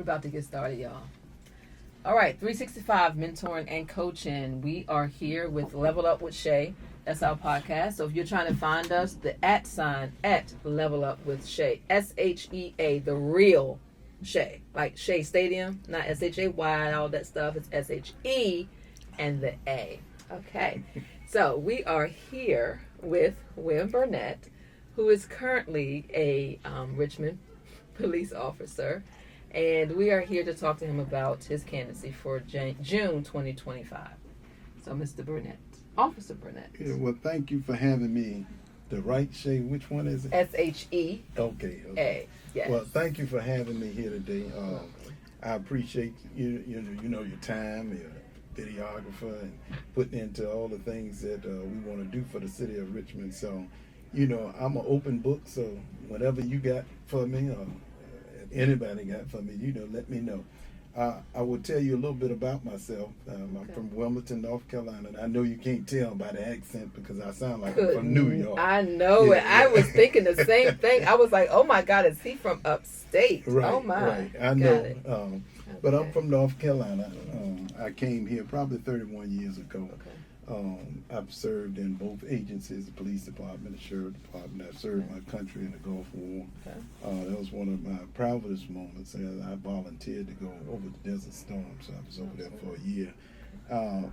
about to get started, y'all. All right, 365 mentoring and coaching. We are here with Level Up with Shea. That's our podcast. So if you're trying to find us, the @ at Level Up with Shea. SHEA, the real Shea. Like Shea Stadium, not SHAY, all that stuff. It's SHE and the A. Okay. So we are here with William Burnett, who is currently a Richmond police officer. And we are here to talk to him about his candidacy for June 2025. So, Mr. Burnett, Officer Burnett. Yeah, well, thank you for having me. The right Shea, which one is it? SHE. Okay. A. Yes. Well, thank you for having me here today. I appreciate your time, your videographer, and putting into all the things that we want to do for the city of Richmond. So, I'm an open book. So, whatever you got for me, or anybody got for me, let me know. I will tell you a little bit about myself. I'm from Wilmington, North Carolina. And I know you can't tell by the accent because I sound like I'm from New York. I know it. I was thinking the same thing. I was like, oh my God, is he from upstate? Right, oh my. Right. I know. But I'm from North Carolina. I came here probably 31 years ago. Okay. I've served in both agencies, the police department, the sheriff department. I've served my country in the Gulf War. Okay. That was one of my proudest moments. I volunteered to go over the Desert Storm, so I was over there for a year.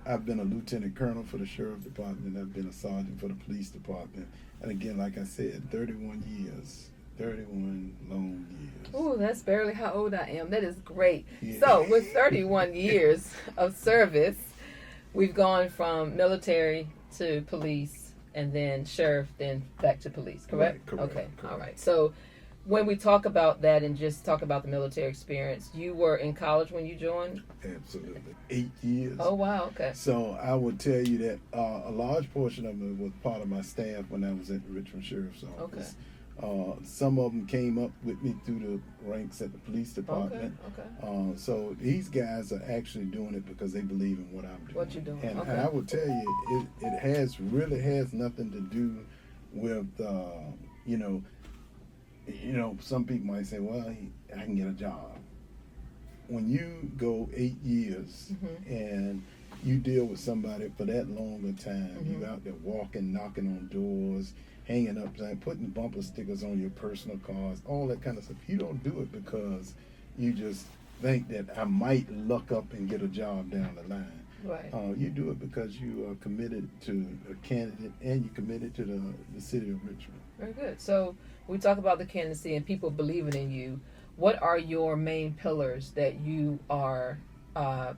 I've been a lieutenant colonel for the sheriff department. I've been a sergeant for the police department. And again, like I said, 31 years. 31 long years. Oh, that's barely how old I am. That is great. Yeah. So, with 31 years of service, we've gone from military to police and then sheriff, then back to police, correct? Right, correct. Okay, correct. all right. So when we talk about that and just talk about the military experience, you were in college when you joined? Absolutely. 8 years. Oh, wow, okay. So I would tell you that a large portion of it was part of my staff when I was at the Richmond Sheriff's Office. Okay. Some of them came up with me through the ranks at the police department. Okay. So these guys are actually doing it because they believe in what I'm doing. What you're doing. And, okay. and I would tell you, it really has nothing to do with, some people might say, well, I can get a job. When you go 8 years and you deal with somebody for that long a time, you're out there walking, knocking on doors, hanging up, putting bumper stickers on your personal cars, all that kind of stuff. You don't do it because you just think that I might luck up and get a job down the line. Right. You do it because you are committed to a candidate and you're committed to the city of Richmond. Very good. So we talk about the candidacy and people believing in you. What are your main pillars that you are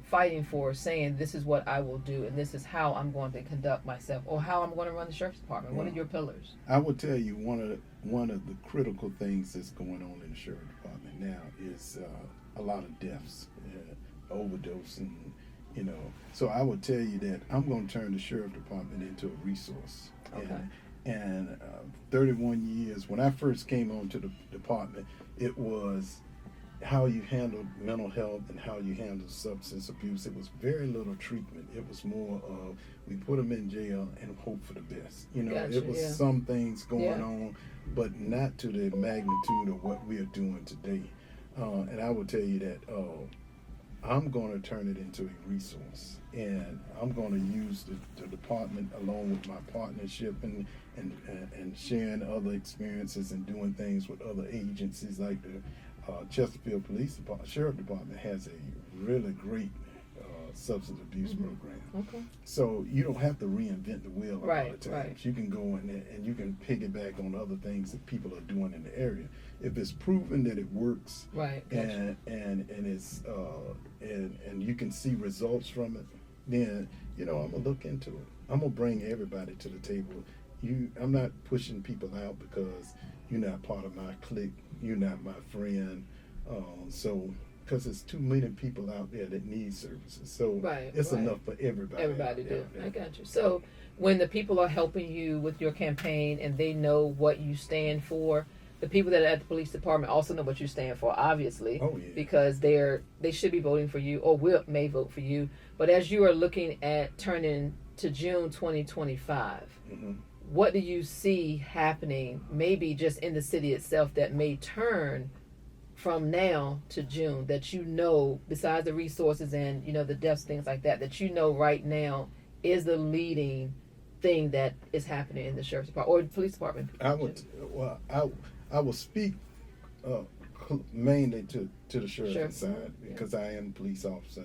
fighting for, saying this is what I will do and this is how I'm going to conduct myself or how I'm going to run the sheriff's department? What are your pillars? I will tell you one of the critical things that's going on in the sheriff's department now is a lot of deaths, overdose, and So I will tell you that I'm going to turn the sheriff's department into a resource. Okay. And 31 years, when I first came onto the department, it was how you handled mental health and how you handled substance abuse. It was very little treatment. It was more of we put them in jail and hope for the best. Gotcha, it was some things going on, but not to the magnitude of what we are doing today. And I will tell you that I'm going to turn it into a resource, and I'm going to use the department along with my partnership and sharing other experiences and doing things with other agencies like the Chesterfield Police Department, Sheriff Department has a really great substance abuse program. Okay. So you don't have to reinvent the wheel a lot of times. Right. You can go in there and you can piggyback on other things that people are doing in the area. If it's proven that it works, right, gotcha. and it's and you can see results from it, then I'm gonna look into it. I'm gonna bring everybody to the table. I'm not pushing people out because you're not part of my clique. You're not my friend. Because there's too many people out there that need services. So it's enough for everybody. Everybody do. I got you. So when the people are helping you with your campaign and they know what you stand for, the people that are at the police department also know what you stand for, obviously. Oh, yeah. Because they should be voting for you or may vote for you. But as you are looking at turning to June 2025, what do you see happening maybe just in the city itself that may turn from now to June that you know, besides the resources and the deaths, things like that, that right now is the leading thing that is happening in the sheriff's department or police department? I will speak mainly to the sheriff's side because I am a police officer,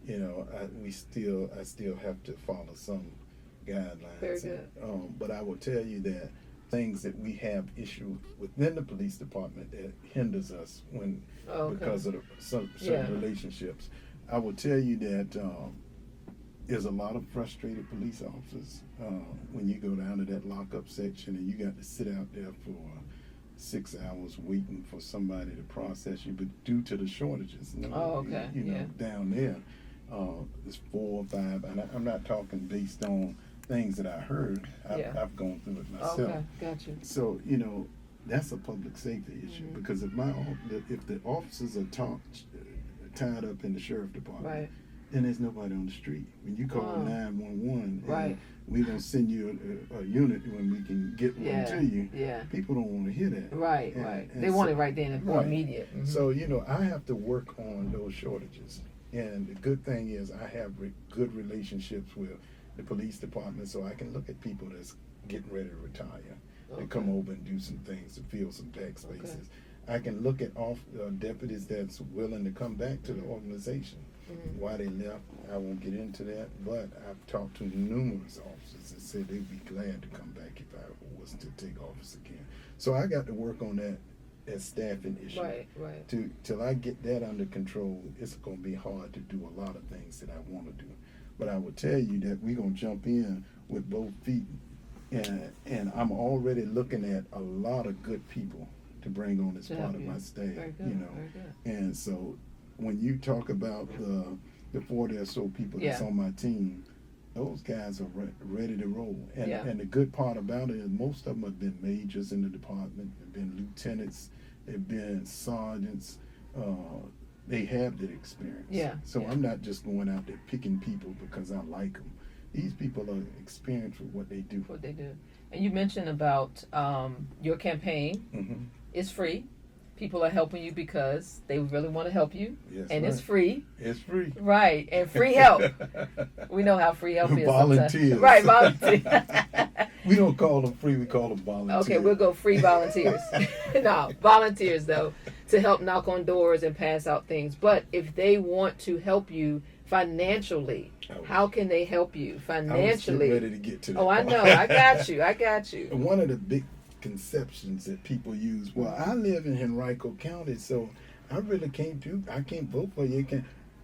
and I still have to follow some guidelines. Very good. But I will tell you that things that we have issue within the police department that hinders us because of certain relationships. I will tell you that there's a lot of frustrated police officers when you go down to that lockup section and you got to sit out there for 6 hours waiting for somebody to process you, but due to the shortages, down there, it's 4 or 5, and I'm not talking based on things that I heard. I've gone through it myself. Okay, got you. So that's a public safety issue because if the officers are tied up in the sheriff department, then there's nobody on the street. When you call 911, we're gonna send you a unit when we can get one to you. Yeah. People don't want to hear that. Right. They want it right then and immediate. Mm-hmm. So I have to work on those shortages, and the good thing is I have good relationships with the police department, so I can look at people that's getting ready to retire. They come over and do some things to fill some back spaces. I can look at deputies that's willing to come back to the organization. Why they left, I won't get into that, but I've talked to numerous officers that said they'd be glad to come back if I was to take office again. So I got to work on that staffing issue. Right. Till I get that under control, it's going to be hard to do a lot of things that I want to do. But I will tell you that we're going to jump in with both feet, and I'm already looking at a lot of good people to bring on as part of my staff. Very good. Very good. And so when you talk about the 40 or so people that's on my team, those guys are ready to roll. And the good part about it is most of them have been majors in the department, they've been lieutenants, they've been sergeants. They have that experience. So I'm not just going out there picking people because I like them. These people are experienced with what they do. And you mentioned about your campaign. Mm-hmm. It's free. People are helping you because they really want to help you. Yes, and it's free. It's free. Right. And free help. We know how free help is. Volunteers. Right, volunteers. We don't call them free, we call them volunteers. Okay, we'll go free volunteers. No, volunteers, though, to help knock on doors and pass out things. But if they want to help you financially, how can they help you financially? I was ready to get to that. Oh, I know. I got you. One of the big conceptions that people use, well, I live in Henrico County, so I really can't vote for you.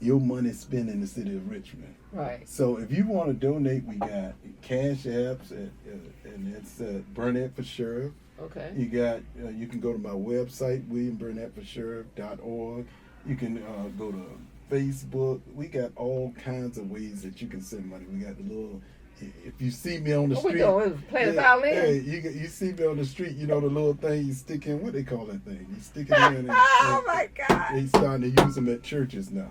Your money's spent in the city of Richmond. Right. So if you want to donate, we got Cash Apps, and it's Burnett for Sheriff. Okay. You got you can go to my website, WilliamBurnettForSheriff.org. You can go to Facebook. We got all kinds of ways that you can send money. We got the little. If you see me on the street, playing the violin. Hey, you see me on the street, the little thing you stick in. What they call that thing? You stick it in. Oh my God! They starting to use them at churches now.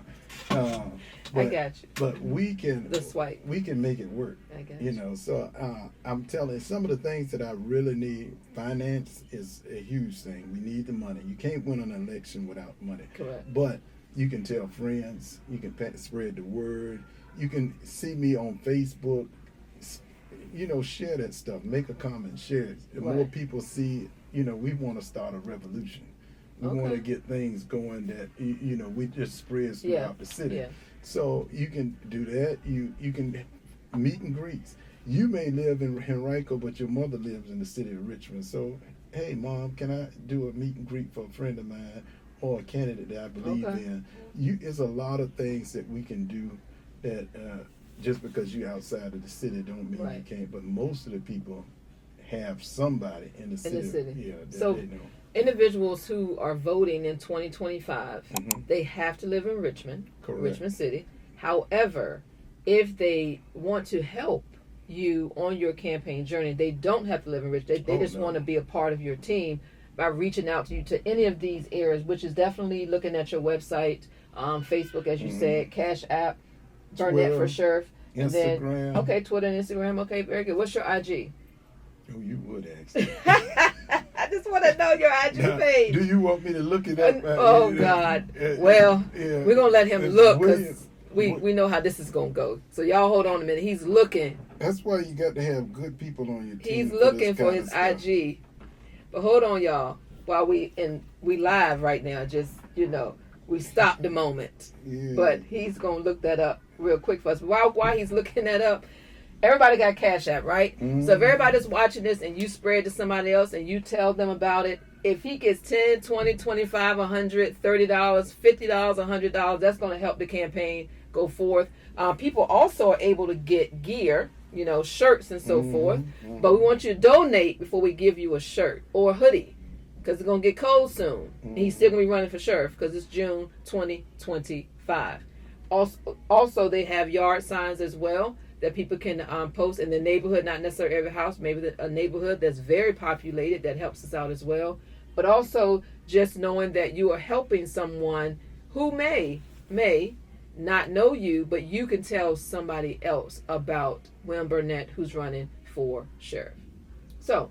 I got you. But we can the swipe. We can make it work. I got you. So I'm telling you, some of the things that I really need. Finance is a huge thing. We need the money. You can't win an election without money. Correct. But you can tell friends. You can spread the word. You can see me on Facebook. Share that stuff. Make a comment. Share it. The more people see it, we want to start a revolution. We want to get things going that we just spread throughout the city. Yeah. So you can do that. You can meet and greets. You may live in Henrico, but your mother lives in the city of Richmond. So, hey, Mom, can I do a meet and greet for a friend of mine or a candidate that I believe in? There's a lot of things that we can do that just because you're outside of the city don't mean you can't. But most of the people have somebody in the city. Yeah, so they know. Individuals who are voting in 2025, they have to live in Richmond, Correct. Richmond City. However, if they want to help you on your campaign journey, they don't have to live in Richmond. They just want to be a part of your team by reaching out to you to any of these areas, which is definitely looking at your website, Facebook, as you said, Cash App, Burnett for Sheriff. Instagram. Then, Twitter and Instagram. Okay, very good. What's your IG? Oh, you would ask. just want to know your IG Now, page. do you want me to look it up? Oh God. Well, yeah. we're gonna let him look because William- we know how this is gonna go. So y'all hold on a minute. He's looking. That's why you got to have good people on your team. He's looking this for kind his of stuff. IG. But hold on, y'all. While we live right now, just we stopped the moment. Yeah. But he's gonna look that up real quick for us. While he's looking that up, everybody got Cash App, right? Mhm. So if everybody's watching this and you spread to somebody else and you tell them about it, if he gets 10, 20, 25, 100, $30, $50, $100, that's going to help the campaign go forth. People also are able to get gear, shirts and so forth. Mhm. But we want you to donate before we give you a shirt or a hoodie because it's going to get cold soon. And he's still going to be running for sheriff because it's June 2025. Also, they have yard signs as well that people can post in the neighborhood, not necessarily every house, maybe a neighborhood that's very populated that helps us out as well. But also just knowing that you are helping someone who may not know you, but you can tell somebody else about William Burnett who's running for sheriff. So